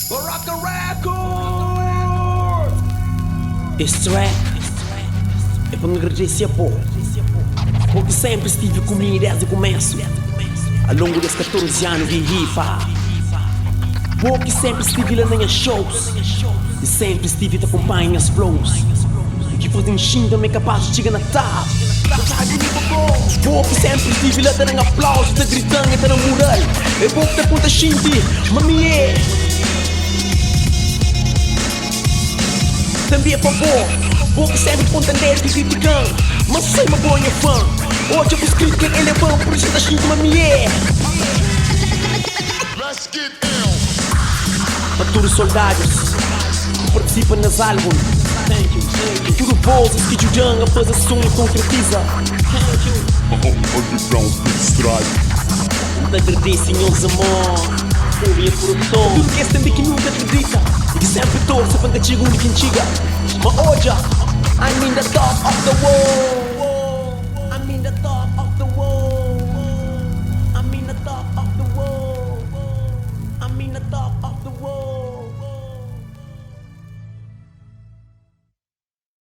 Baraka Record! Este track é para me agradecer a pô, porque sempre estive comigo desde o começo, ao longo desses 14 anos de hip-hop. Porque sempre estive lá nas shows e sempre estive te acompanhando as flows. O que fazem xinga também capaz de chegar na top. Porque sempre estive lá dando aplausos, te gritando e te na mural. É pouco te conta xinti, mami é. Também é favor, porque sempre contender e criticando, mas sei uma boa fã. Hoje eu vos critico quem ele é bom, por isso tá xinti, mami é. Para todos os soldados que participam nas álbuns, tudo bolsas que ajudam a fazer som e concretiza. Underground Strike. Te agradeço, meus amor, por minha produção. Tudo que este que nunca acredita e que sempre torce para que chegue o que chega. Mas hoje, I'm in the top of the world. I'm in the top of the world. I'm in the top of the world. I'm in the top of